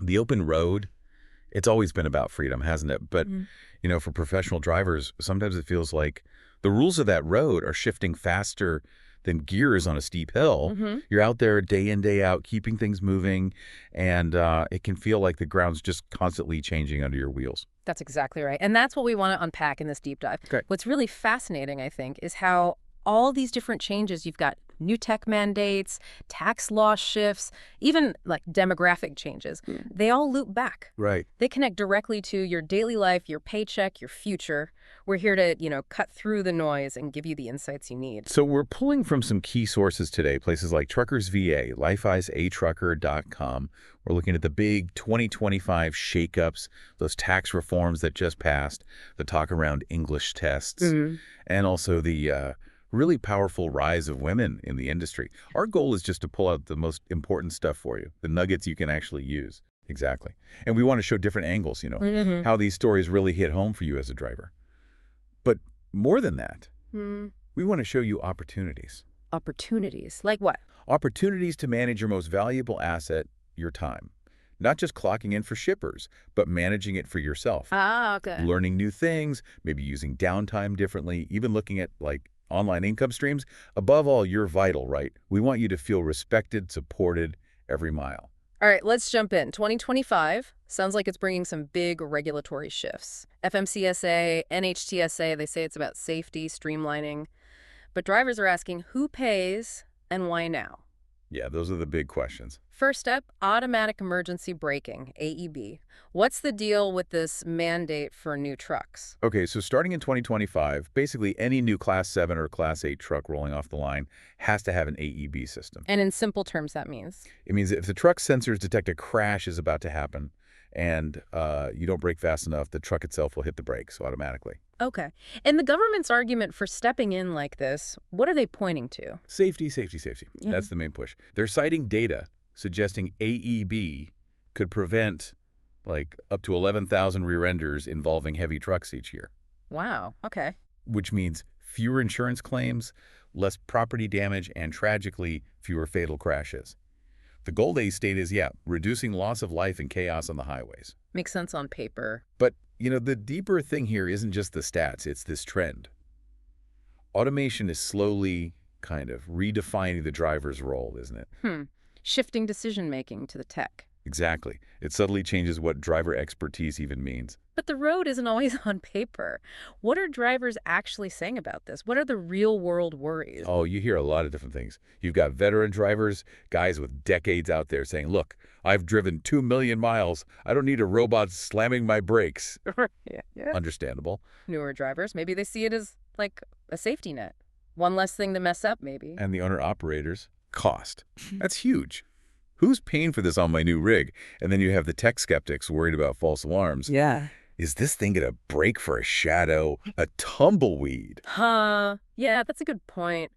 The open road, it's always been about freedom, hasn't it? But, for professional drivers, sometimes it feels like the rules of that road are shifting faster than gears on a steep hill. You're out there day in, day out, keeping things moving, and it can feel like the ground's just constantly changing under your wheels. That's exactly right. And that's what we want to unpack in this deep dive. Okay. What's really fascinating, I think, is how all these different changes, you've got new tech mandates, tax law shifts, even like demographic changes, they all loop back. Right. They connect directly to your daily life, your paycheck, your future. We're here to, cut through the noise and give you the insights you need. So we're pulling from some key sources today, places like Truckers VA, lifeisatrucker.com. We're looking at the big 2025 shakeups, those tax reforms that just passed, the talk around English tests, and also the really powerful rise of women in the industry. Our goal is just to pull out the most important stuff for you, the nuggets you can actually use. Exactly. And we want to show different angles, how these stories really hit home for you as a driver. But more than that, we want to show you opportunities. Opportunities? Like what? Opportunities to manage your most valuable asset, your time. Not just clocking in for shippers, but managing it for yourself. Ah, okay. Learning new things, maybe using downtime differently, even looking at online income streams. Above all, you're vital, right? We want you to feel respected, supported every mile. All right, let's jump in. 2025 sounds like it's bringing some big regulatory shifts. FMCSA, NHTSA, they say it's about safety, streamlining. But drivers are asking who pays and why now? Yeah, those are the big questions. First up, automatic emergency braking, AEB. What's the deal with this mandate for new trucks? Okay, so starting in 2025, basically any new Class 7 or Class 8 truck rolling off the line has to have an AEB system. And in simple terms, that means? It means that if the truck's sensors detect a crash is about to happen and you don't brake fast enough, the truck itself will hit the brakes automatically. Okay. And the government's argument for stepping in like this, what are they pointing to? Safety, safety, safety. Yeah. That's the main push. They're citing data suggesting AEB could prevent up to 11,000 rear enders involving heavy trucks each year. Wow. Okay. Which means fewer insurance claims, less property damage, and tragically, fewer fatal crashes. The goal they state is, reducing loss of life and chaos on the highways. Makes sense on paper. But, the deeper thing here isn't just the stats, it's this trend. Automation is slowly kind of redefining the driver's role, isn't it? Shifting decision-making to the tech. Exactly. It subtly changes what driver expertise even means. But the road isn't always on paper. What are drivers actually saying about this? What are the real-world worries? Oh, you hear a lot of different things. You've got veteran drivers, guys with decades out there saying, look, I've driven 2 million miles. I don't need a robot slamming my brakes. Yeah. Understandable. Newer drivers, maybe they see it as like a safety net. One less thing to mess up, maybe. And the owner-operators, cost. That's huge. Who's paying for this on my new rig? And then you have the tech skeptics worried about false alarms. Yeah. Is this thing going to break for a shadow, a tumbleweed? Yeah, that's a good point.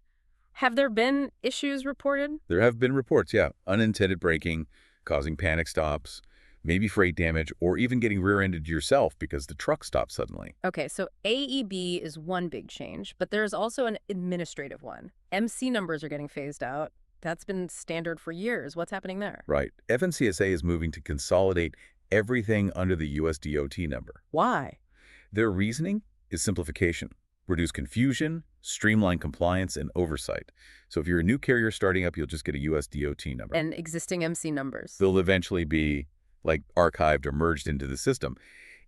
Have there been issues reported? There have been reports, unintended braking, causing panic stops, maybe freight damage, or even getting rear-ended yourself because the truck stopped suddenly. Okay, so AEB is one big change, but there's also an administrative one. MC numbers are getting phased out. That's been standard for years. What's happening there? Right. FMCSA is moving to consolidate everything under the US DOT number. Why? Their reasoning is simplification, reduce confusion, streamline compliance, and oversight. So if you're a new carrier starting up, you'll just get a US DOT number. And existing MC numbers. They'll eventually be archived or merged into the system.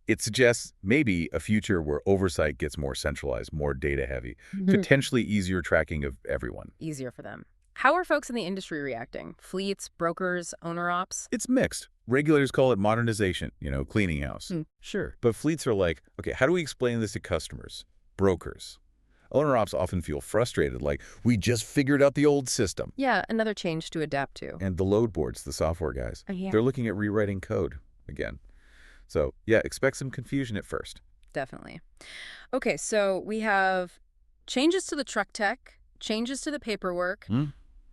It suggests maybe a future where oversight gets more centralized, more data heavy, potentially easier tracking of everyone. Easier for them. How are folks in the industry reacting? Fleets, brokers, owner-ops? It's mixed. Regulators call it modernization, cleaning house. Sure. But fleets are like, okay, how do we explain this to customers? Brokers. Owner-ops often feel frustrated, like, we just figured out the old system. Yeah, another change to adapt to. And the load boards, the software guys, Yeah. they're looking at rewriting code again. So, expect some confusion at first. Definitely. Okay, so we have changes to the truck tech, changes to the paperwork.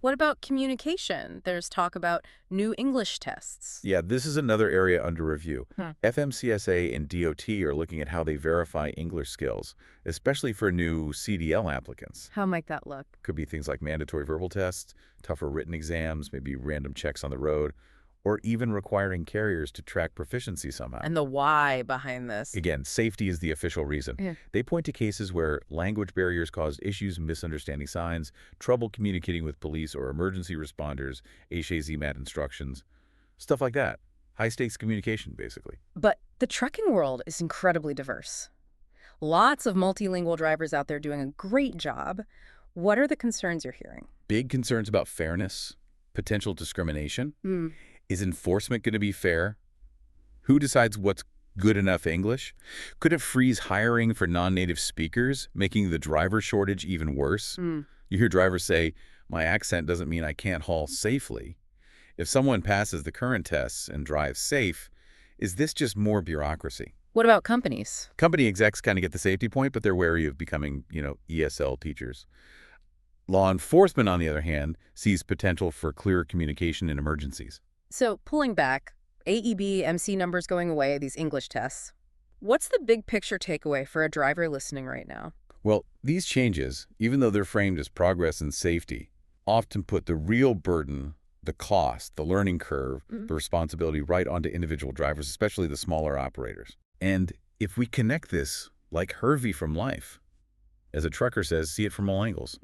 What about communication? There's talk about new English tests. Yeah, this is another area under review. FMCSA and DOT are looking at how they verify English skills, especially for new CDL applicants. How might that look? Could be things like mandatory verbal tests, tougher written exams, maybe random checks on the road, or even requiring carriers to track proficiency somehow. And the why behind this. Again, safety is the official reason. Yeah. They point to cases where language barriers caused issues misunderstanding signs, trouble communicating with police or emergency responders, HAZMAT instructions, stuff like that. High-stakes communication, basically. But the trucking world is incredibly diverse. Lots of multilingual drivers out there doing a great job. What are the concerns you're hearing? Big concerns about fairness, potential discrimination. Mm. Is enforcement going to be fair? Who decides what's good enough English? Could it freeze hiring for non-native speakers, making the driver shortage even worse? Mm. You hear drivers say, my accent doesn't mean I can't haul safely. If someone passes the current tests and drives safe, is this just more bureaucracy? What about companies? Company execs kind of get the safety point, but they're wary of becoming, ESL teachers. Law enforcement, on the other hand, sees potential for clearer communication in emergencies. So, pulling back, AEB, MC numbers going away, these English tests. What's the big picture takeaway for a driver listening right now? Well, these changes, even though they're framed as progress and safety, often put the real burden, the cost, the learning curve, the responsibility right onto individual drivers, especially the smaller operators. And if we connect this, like Hervey from life, as a trucker says, see it from all angles.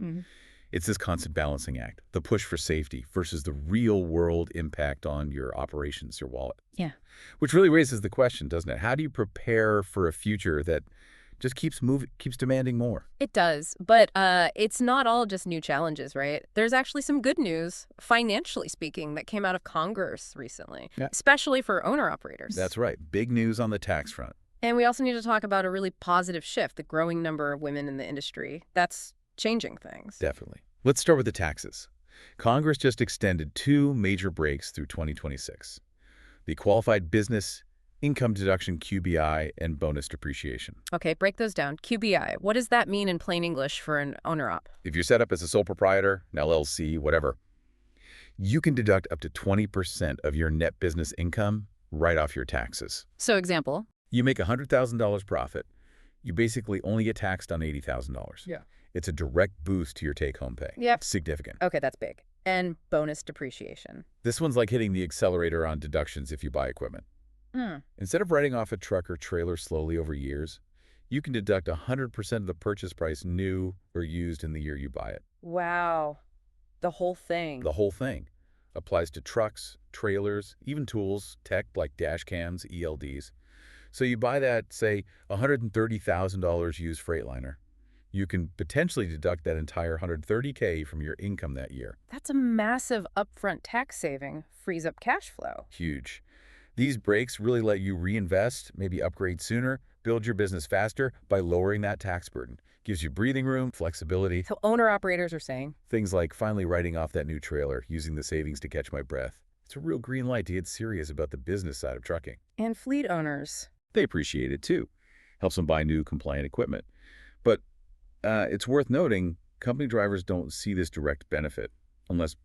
It's this constant balancing act, the push for safety versus the real-world impact on your operations, your wallet. Yeah. Which really raises the question, doesn't it? How do you prepare for a future that just keeps demanding more? It does, but it's not all just new challenges, right? There's actually some good news, financially speaking, that came out of Congress recently, especially for owner-operators. That's right. Big news on the tax front. And we also need to talk about a really positive shift, the growing number of women in the industry. That's changing things. Definitely. Let's start with the taxes. Congress just extended 2 major breaks through 2026. The Qualified Business Income Deduction QBI and bonus depreciation. Okay, break those down. QBI, what does that mean in plain English for an owner-op? If you're set up as a sole proprietor, an LLC, whatever, you can deduct up to 20% of your net business income right off your taxes. So example? You make $100,000 profit, you basically only get taxed on $80,000. Yeah. It's a direct boost to your take-home pay. Yep. Significant. Okay, that's big. And bonus depreciation. This one's like hitting the accelerator on deductions if you buy equipment. Instead of writing off a truck or trailer slowly over years, you can deduct 100% of the purchase price new or used in the year you buy it. Wow. The whole thing. The whole thing. Applies to trucks, trailers, even tools, tech like dash cams, ELDs. So you buy that, say, $130,000 used Freightliner. You can potentially deduct that entire $130K from your income that year. That's a massive upfront tax saving, frees up cash flow. Huge. These breaks really let you reinvest, maybe upgrade sooner, build your business faster by lowering that tax burden. Gives you breathing room, flexibility. So owner-operators are saying? Things like finally writing off that new trailer, using the savings to catch my breath. It's a real green light to get serious about the business side of trucking. And fleet owners. They appreciate it too. Helps them buy new compliant equipment. But it's worth noting, company drivers don't see this direct benefit unless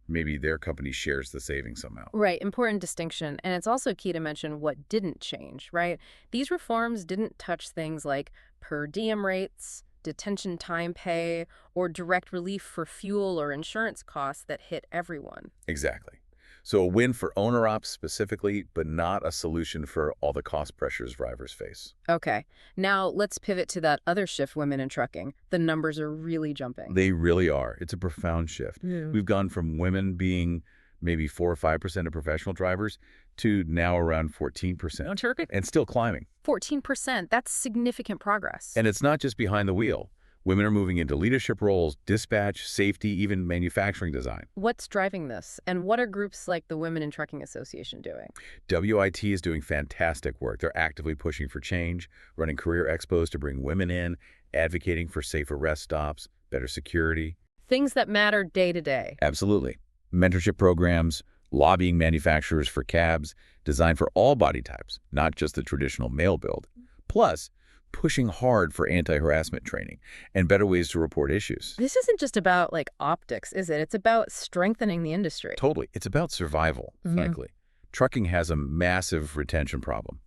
maybe their company shares the savings somehow. Right, important distinction. And it's also key to mention what didn't change, right? These reforms didn't touch things like per diem rates, detention time pay, or direct relief for fuel or insurance costs that hit everyone. Exactly. So a win for owner-ops specifically, but not a solution for all the cost pressures drivers face. Okay, now let's pivot to that other shift women in trucking. The numbers are really jumping. They really are. It's a profound shift. We've gone from women being maybe 4 or 5% of professional drivers to now around 14%. And still climbing. 14%, that's significant progress. And it's not just behind the wheel. Women are moving into leadership roles, dispatch, safety, even manufacturing design. What's driving this? And what are groups like the Women in Trucking Association doing? WIT is doing fantastic work. They're actively pushing for change, running career expos to bring women in, advocating for safer rest stops, better security. Things that matter day to day. Absolutely. Mentorship programs, lobbying manufacturers for cabs, designed for all body types, not just the traditional male build. Plus, pushing hard for anti-harassment training and better ways to report issues. This isn't just about, like, optics, is it? It's about strengthening the industry. Totally. It's about survival, frankly. Trucking has a massive retention problem.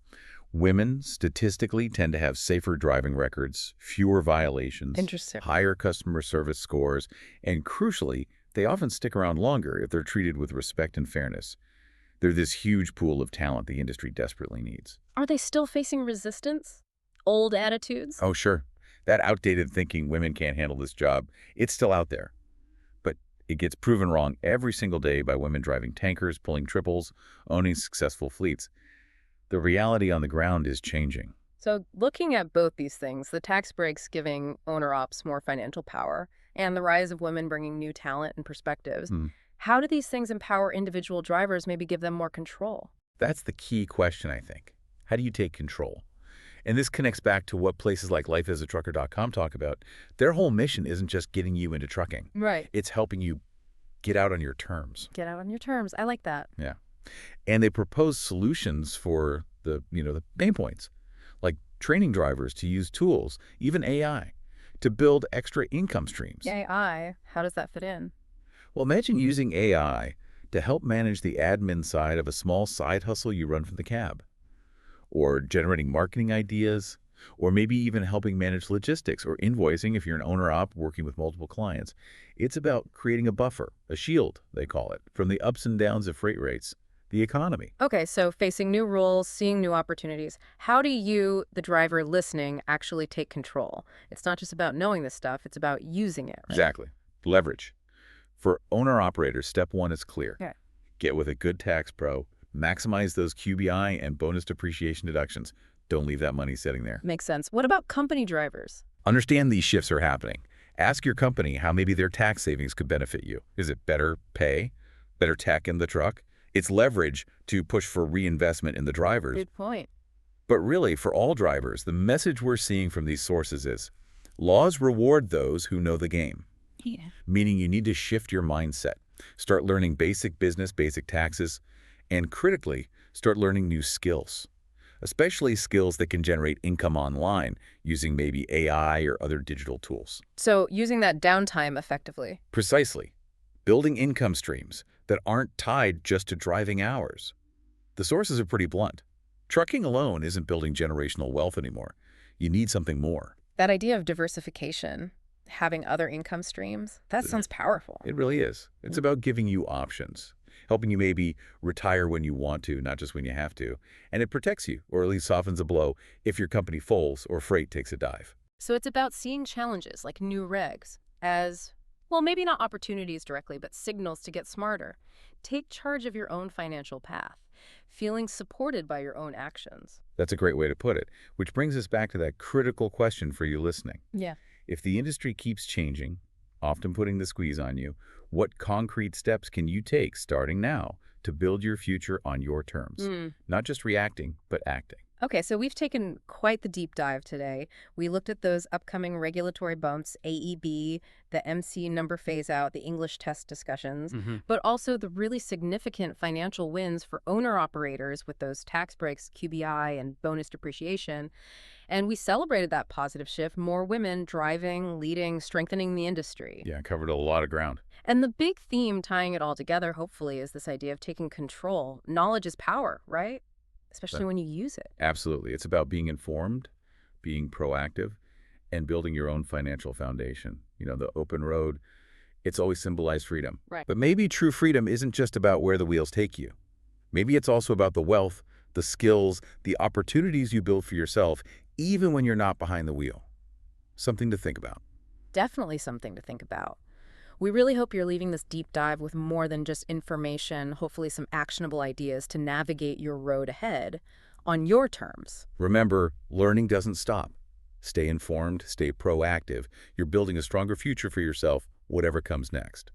Women statistically tend to have safer driving records, fewer violations, higher customer service scores, and crucially, they often stick around longer if they're treated with respect and fairness. They're this huge pool of talent the industry desperately needs. Are they still facing resistance? Old attitudes? Oh, sure. That outdated thinking women can't handle this job, it's still out there. But it gets proven wrong every single day by women driving tankers, pulling triples, owning successful fleets. The reality on the ground is changing. So looking at both these things, the tax breaks giving owner-ops more financial power and the rise of women bringing new talent and perspectives, how do these things empower individual drivers, maybe give them more control? That's the key question, I think. How do you take control? And this connects back to what places like lifeasatrucker.com talk about. Their whole mission isn't just getting you into trucking. Right. It's helping you get out on your terms. Get out on your terms. I like that. Yeah. And they propose solutions for the pain points, like training drivers to use tools, even AI, to build extra income streams. AI, how does that fit in? Well, imagine using AI to help manage the admin side of a small side hustle you run from the cab, or generating marketing ideas, or maybe even helping manage logistics or invoicing if you're an owner-op working with multiple clients. It's about creating a buffer, a shield, they call it, from the ups and downs of freight rates, the economy. Okay, so facing new rules, seeing new opportunities. How do you, the driver listening, actually take control? It's not just about knowing this stuff, it's about using it, right? Exactly. Leverage. For owner-operators, step one is clear. Okay. Get with a good tax pro, maximize those QBI and bonus depreciation deductions. Don't leave that money sitting there. Makes sense. What about company drivers? Understand these shifts are happening. Ask your company how maybe their tax savings could benefit you. Is it better pay, better tech in the truck? It's leverage to push for reinvestment in the drivers. Good point. But really, for all drivers, the message we're seeing from these sources is laws reward those who know the game. Yeah. Meaning you need to shift your mindset. Start learning basic business, basic taxes, and critically, start learning new skills, especially skills that can generate income online using maybe AI or other digital tools. So using that downtime effectively. Precisely. Building income streams that aren't tied just to driving hours. The sources are pretty blunt. Trucking alone isn't building generational wealth anymore. You need something more. That idea of diversification, having other income streams, that sounds powerful. It really is. It's about giving you options, helping you maybe retire when you want to, not just when you have to. And it protects you, or at least softens a blow, if your company folds or freight takes a dive. So it's about seeing challenges like new regs as, well, maybe not opportunities directly, but signals to get smarter. Take charge of your own financial path, feeling supported by your own actions. That's a great way to put it, which brings us back to that critical question for you listening. Yeah. If the industry keeps changing, often putting the squeeze on you, what concrete steps can you take starting now to build your future on your terms? Not just reacting, but acting. Okay, so we've taken quite the deep dive today. We looked at those upcoming regulatory bumps, AEB, the MC number phase out, the English test discussions, but also the really significant financial wins for owner-operators with those tax breaks, QBI, and bonus depreciation. And we celebrated that positive shift, more women driving, leading, strengthening the industry. Yeah, covered a lot of ground. And the big theme tying it all together, hopefully, is this idea of taking control. Knowledge is power, right? Especially when you use it. Absolutely. It's about being informed, being proactive, and building your own financial foundation. You know, the open road, it's always symbolized freedom. Right. But maybe true freedom isn't just about where the wheels take you. Maybe it's also about the wealth, the skills, the opportunities you build for yourself, even when you're not behind the wheel. Something to think about. Definitely something to think about. We really hope you're leaving this deep dive with more than just information, hopefully some actionable ideas to navigate your road ahead on your terms. Remember, learning doesn't stop. Stay informed, stay proactive. You're building a stronger future for yourself, whatever comes next.